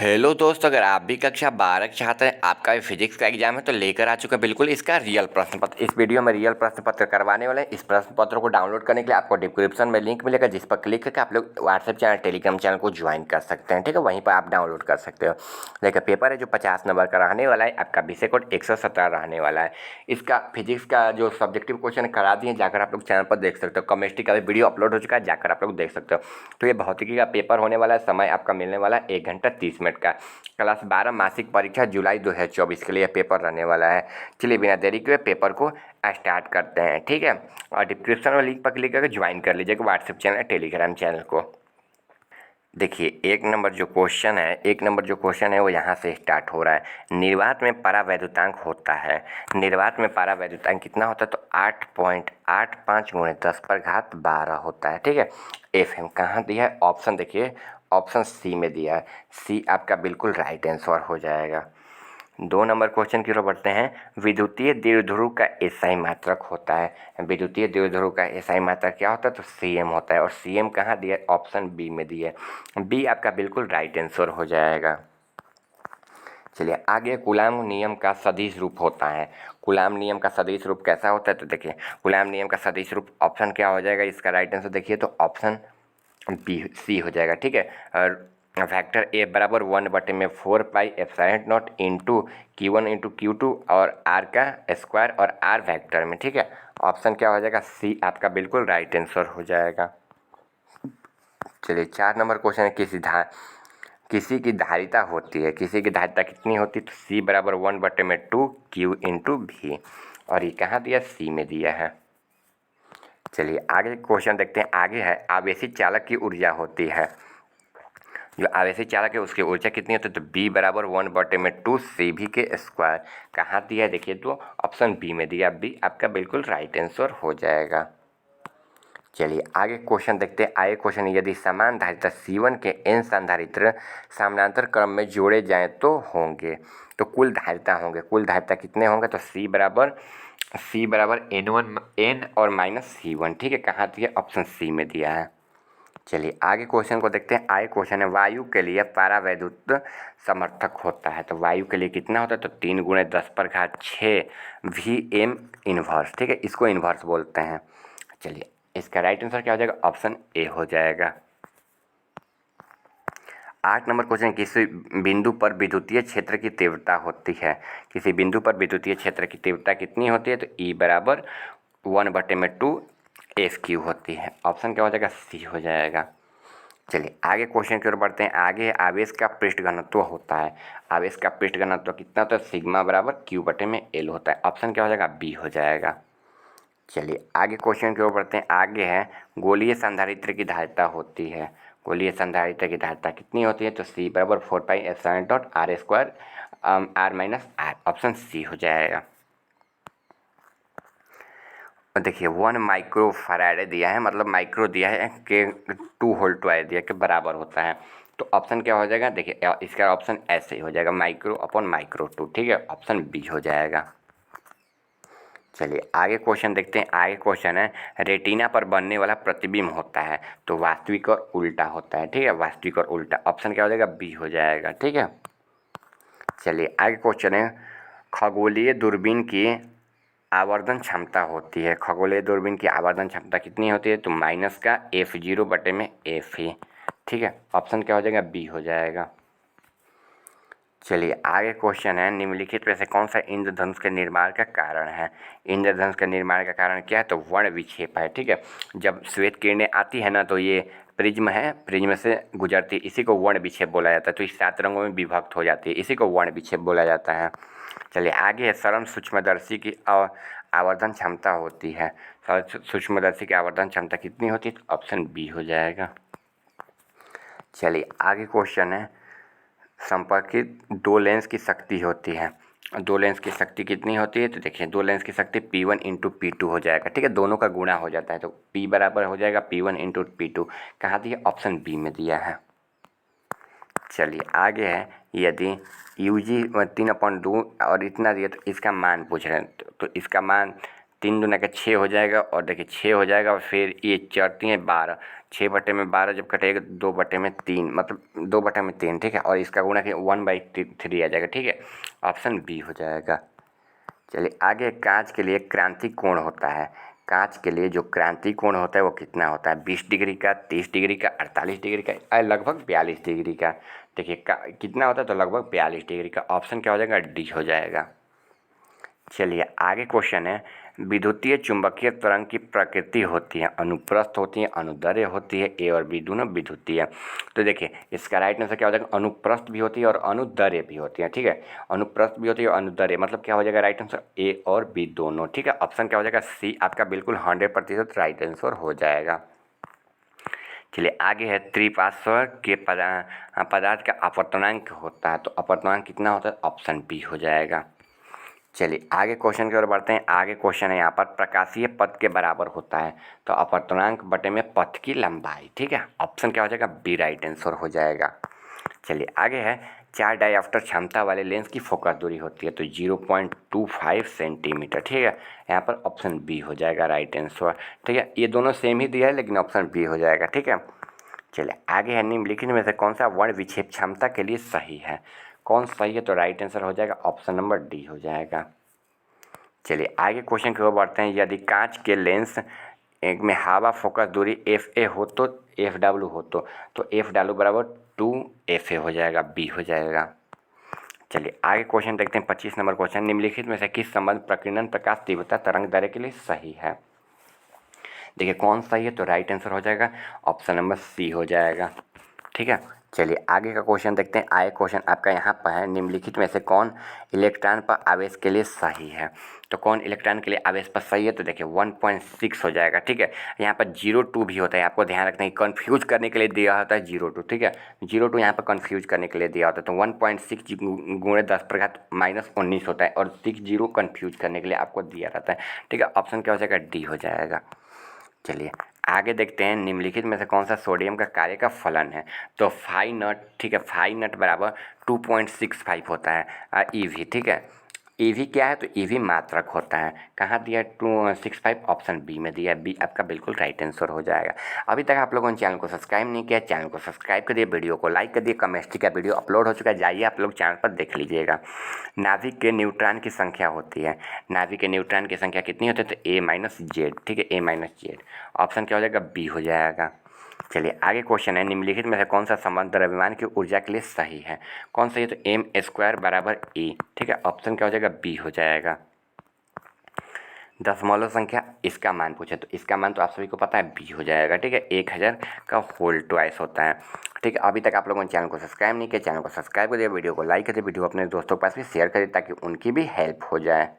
Hello दोस्तों, अगर आप भी कक्षा 12 के छात्र हैं, आपका भी फिजिक्स का एग्जाम है तो लेकर आ चुका बिल्कुल इसका रियल प्रश्न पत्र। इस वीडियो में रियल प्रश्न पत्र करवाने वाले हैं। इस प्रश्न पत्र को डाउनलोड करने के लिए आपको डिस्क्रिप्शन में लिंक मिलेगा, जिस पर क्लिक करके आप लोग व्हाट्सएप चैनल, टेलीग्राम चैनल को ज्वाइन कर सकते हैं। ठीक है, वहीं पर आप डाउनलोड कर सकते हो। देखिए, पेपर है जो 50 नंबर का रहने वाला है। आपका विषय कोड 117 रहने वाला है। इसका फिजिक्स का जो सब्जेक्टिव क्वेश्चन करा दिए, जाकर आप लोग चैनल पर देख सकते हो। केमिस्ट्री का भी वीडियो अपलोड हो चुका है, जाकर आप लोग देख सकते हो। तो ये भौतिकी का पेपर होने वाला है। समय आपका मिलने वाला है 1 घंटा 30 मिनट का। क्लास 12 मासिक परीक्षा जुलाई 2024 के लिए पेपर रहने वाला है। चलिए बिना देरी के पेपर को स्टार्ट करते हैं। ठीक है, और डिस्क्रिप्शन में लिंक पर क्लिक करके ज्वाइन कर लीजिएगा व्हाट्सएप चैनल, टेलीग्राम चैनल को। देखिए, एक नंबर जो क्वेश्चन है वो यहाँ से स्टार्ट हो रहा है। निर्वात में परावैद्युतांक होता है। निर्वात में परावैद्युतांक कितना होता है? तो 8.85 × 10⁻12 होता है। ठीक है, एफ एम कहाँ दिया है? ऑप्शन देखिए, ऑप्शन सी में दिया है। सी आपका बिल्कुल राइट आंसर हो जाएगा। 2 नंबर क्वेश्चन की ओर बढ़ते हैं। विद्युतीय द्विध्रुव का एसआई मात्रक होता है। विद्युतीय द्विध्रुव का एसआई मात्रक क्या होता है? तो सीएम होता है। और सीएम कहाँ दिया है? ऑप्शन बी में दिया है। बी आपका बिल्कुल राइट आंसर हो जाएगा। चलिए आगे, कूलाम नियम का सदिश रूप होता है। कूलाम नियम का सदिश रूप कैसा होता है? तो देखिए, कूलाम नियम का सदिश रूप ऑप्शन क्या हो जाएगा? इसका राइट आंसर देखिए तो ऑप्शन बी सी हो जाएगा। ठीक है, और वेक्टर ए बराबर 1/4πε0 इंटू Q1 इंटू Q2 और आर का स्क्वायर और आर वेक्टर में। ठीक है, ऑप्शन क्या हो जाएगा? सी आपका बिल्कुल राइट आंसर हो जाएगा। चलिए 4 नंबर क्वेश्चन है। किसी की धारिता होती है। किसी की धारिता कितनी होती है? तो सी बराबर 1/2 Q इंटू भी। और ये कहाँ दिया? सी में दिया है। चलिए आगे क्वेश्चन देखते हैं। आगे है, आवेशित चालक की ऊर्जा होती है। जो आवेशित चालक है उसकी ऊर्जा कितनी होती है? तो बी बराबर 1/2 CV के स्क्वायर। कहाँ दिया है? देखिए तो ऑप्शन बी में दिया। बी आपका बिल्कुल राइट आंसर हो जाएगा। चलिए आगे क्वेश्चन देखते हैं। आगे क्वेश्चन, यदि समान धारिता C1 के n संधारित्र समानांतर क्रम में जोड़े जाएं तो होंगे। तो कुल धारिता होंगे। कुल धारिता कितने होंगे? तो C बराबर N1 N और माइनस C1। ठीक है, कहाँ दिया? ऑप्शन सी में दिया है। चलिए आगे क्वेश्चन को देखते हैं। आगे क्वेश्चन है, वायु के लिए परावैद्युत समर्थक होता है। तो वायु के लिए कितना होता है? तो 3 × 10⁶ VM इनवर्स। ठीक है, इसको इनवर्स बोलते हैं। चलिए इसका राइट आंसर क्या हो जाएगा? ऑप्शन ए हो जाएगा। 8 नंबर क्वेश्चन, किसी बिंदु पर विद्युतीय क्षेत्र की तीव्रता होती है। किसी बिंदु पर विद्युतीय क्षेत्र की तीव्रता कितनी होती है? तो ई बराबर 1/2 FQ होती है। ऑप्शन क्या हो जाएगा? सी हो जाएगा। चलिए आगे क्वेश्चन की ओर बढ़ते हैं। आगे आवेश का पृष्ठ घनत्व होता है। आवेश का पृष्ठ घनत्व कितना होता है? सिग्मा बराबर Q/L होता है। ऑप्शन क्या हो जाएगा? बी हो जाएगा। चलिए आगे क्वेश्चन की ओर बढ़ते हैं। आगे है, गोलीय संधारित्र की धारिता होती है। गोलीय संधारित्र की धारिता कितनी होती है? तो सी बराबर 4πε0 R² R-R। ऑप्शन सी हो जाएगा। देखिए 1 माइक्रो फराड दिया है, मतलब माइक्रो दिया है कि 2 वोल्ट वायर दिया कि बराबर होता है। तो ऑप्शन क्या हो जाएगा? देखिए इसका ऑप्शन ऐसे ही हो जाएगा, माइक्रो अपॉन माइक्रो 2। ठीक है, ऑप्शन बी हो जाएगा। चलिए आगे क्वेश्चन देखते हैं। आगे क्वेश्चन है, रेटिना पर बनने वाला प्रतिबिंब होता है। तो वास्तविक और उल्टा होता है। ठीक है, वास्तविक और उल्टा। ऑप्शन क्या हो जाएगा? बी हो जाएगा। ठीक है, चलिए आगे क्वेश्चन है, खगोलीय दूरबीन की आवर्धन क्षमता होती है। खगोलीय दूरबीन की आवर्धन क्षमता कितनी होती है? तो -F0/F। ठीक है, ऑप्शन क्या हो जाएगा? बी हो जाएगा। चलिए आगे क्वेश्चन है, निम्नलिखित में से कौन सा इंद्रधनुष के निर्माण का कारण है? इंद्रधनुष के निर्माण का कारण क्या है? तो वर्ण विक्षेप है। ठीक है, जब श्वेत किरणें आती है ना, तो ये प्रिज्म है, प्रिज्म से गुजरती है, इसी को वर्ण विक्षेप बोला जाता है। तो इस 7 रंगों में विभक्त हो जाती है, इसी को वर्ण विक्षेप बोला जाता है। चलिए आगे है, सरल सूक्ष्मदर्शी की आवर्धन क्षमता होती है। सरल सूक्ष्मदर्शी की आवर्धन क्षमता कितनी होती है? तो ऑप्शन बी हो जाएगा। चलिए आगे क्वेश्चन है, संपर्कित 2 लेंस की शक्ति होती है। 2 लेंस की शक्ति कितनी होती है? तो देखिए 2 लेंस की शक्ति P1 इंटू P2 हो जाएगा। ठीक है, दोनों का गुणा हो जाता है, तो P बराबर हो जाएगा P1 इंटू P2। कहाँ दिया? ऑप्शन बी में दिया है। चलिए आगे है, यदि UG 3/2 और इतना दिया, तो इसका मान पूछ रहे हैं। तो इसका मान 3 × 6 हो जाएगा, और देखिए 6 हो जाएगा, और फिर ये चढ़ती हैं 12, 6/12 जब कटेगा 2/3, मतलब 2/3, ठीक है, और इसका गुणा 1/3 आ जाएगा, ठीक है, ऑप्शन बी हो जाएगा। चलिए आगे, कांच के लिए क्रांति कोण होता है। कांच के लिए जो क्रांति कोण होता है वो कितना होता है? 20 डिग्री का, 30 डिग्री का, 48 डिग्री का, लगभग 42 डिग्री का। देखिए कितना होता है, तो लगभग 42 डिग्री का। ऑप्शन क्या हो जाएगा? डी हो जाएगा। चलिए आगे क्वेश्चन है, विद्युतीय चुंबकीय तरंग की प्रकृति होती है, अनुप्रस्थ होती है, अनुदैर्ध्य होती है, ए और बी दोनों विद्युतीय। तो देखिए इसका राइट आंसर क्या हो जाएगा? अनुप्रस्थ भी होती है और अनुदैर्ध्य भी होती है, ठीक है, अनुप्रस्थ भी होती है और अनुदैर्ध्य, मतलब क्या हो जाएगा राइट आंसर? ए और बी दोनों, ठीक है। ऑप्शन क्या हो जाएगा? सी आपका बिल्कुल 100% राइट आंसर हो जाएगा। चलिए आगे है, त्रिपार्श्व के पदार्थ का अपवर्तनांक होता है, तो अपवर्तनांक कितना होता है? ऑप्शन बी हो जाएगा। चलिए आगे क्वेश्चन की ओर बढ़ते हैं। आगे क्वेश्चन है यहाँ पर, प्रकाशीय पथ के बराबर होता है, तो अपवर्तनांक बटे में पथ की लंबाई, ठीक है, ऑप्शन क्या हो जाएगा? बी राइट आंसर हो जाएगा। चलिए आगे है, 4 डायऑप्टर क्षमता वाले लेंस की फोकस दूरी होती है, तो 0.25 सेंटीमीटर, ठीक है, यहाँ पर ऑप्शन बी हो जाएगा राइट आंसर, ठीक है। ये दोनों सेम ही दिया है लेकिन ऑप्शन बी हो जाएगा, ठीक है। चलिए आगे है, निम्नलिखित में से कौन सा वर्ण विक्षेप क्षमता के लिए सही है? कौन सही है? तो राइट आंसर हो जाएगा ऑप्शन नंबर डी हो जाएगा। चलिए आगे क्वेश्चन की ओर बढ़ते हैं। यदि कांच के लेंस एक में हवा फोकस दूरी एफ ए हो तो एफ डब्ल्यू हो तो एफ डब्ल्यू बराबर 2FA हो जाएगा, बी हो जाएगा। चलिए आगे क्वेश्चन देखते हैं, 25 नंबर क्वेश्चन, निम्नलिखित में से किस संबंध प्रकीर्णन प्रकाश तीव्रता तरंग दैर्ध्य के लिए सही है? देखिए कौन सही है? तो राइट आंसर हो जाएगा ऑप्शन नंबर सी हो जाएगा, ठीक है। चलिए आगे का क्वेश्चन देखते हैं। आगे क्वेश्चन आपका यहाँ पर है, निम्नलिखित में से कौन इलेक्ट्रॉन पर आवेश के लिए सही है? तो कौन इलेक्ट्रॉन के लिए आवेश पर सही है? तो देखिए 1.6 हो जाएगा, ठीक है। यहाँ पर 0.2 भी होता है, आपको ध्यान रखना है, कन्फ्यूज करने के लिए दिया होता है 0.2, ठीक है, 0.2 यहाँ पर कन्फ्यूज करने के लिए दिया होता है। तो 1.6 गुणे 10⁻19 होता है और 60 कन्फ्यूज करने के लिए आपको दिया रहता है, ठीक है। ऑप्शन क्या हो जाएगा? डी हो जाएगा। चलिए आगे देखते हैं, निम्नलिखित में से कौन सा सोडियम का कार्य का फलन है? तो फाइव नॉट, ठीक है, फाइव नॉट बराबर 2.65 होता है ईवी, ठीक है। ईवी क्या है? तो ईवी मात्रक होता है। कहाँ दिया है? 265, ऑप्शन बी में दिया है, बी आपका बिल्कुल राइट आंसर हो जाएगा। अभी तक आप लोगों ने चैनल को सब्सक्राइब नहीं किया, चैनल को सब्सक्राइब करिए, वीडियो को लाइक करिए, केमिस्ट्री का वीडियो अपलोड हो चुका है, जाइए आप लोग चैनल पर देख लीजिएगा। नाभिक के न्यूट्रॉन की संख्या होती है, नाभिक के न्यूट्रॉन की संख्या कितनी होती है? तो A-Z, ठीक है, A-Z। ऑप्शन क्या हो जाएगा? बी हो जाएगा। चलिए आगे क्वेश्चन है, निम्नलिखित में से कौन सा संबंध द्रव्यमान की ऊर्जा के लिए सही है? कौन सही है? तो m² बराबर E, ठीक है, ऑप्शन क्या हो जाएगा? बी हो जाएगा। दशमलव संख्या, इसका मान पूछे तो इसका मान तो आप सभी को पता है, बी हो जाएगा, ठीक है, 1000 का होल ट्वाइस होता है, ठीक है। अभी तक आप लोगों ने चैनल को सब्सक्राइब नहीं किया, चैनल को सब्सक्राइब करिए, वीडियो को लाइक करिए, वीडियो अपने दोस्तों के पास भी शेयर करिए ताकि उनकी भी हेल्प हो जाए।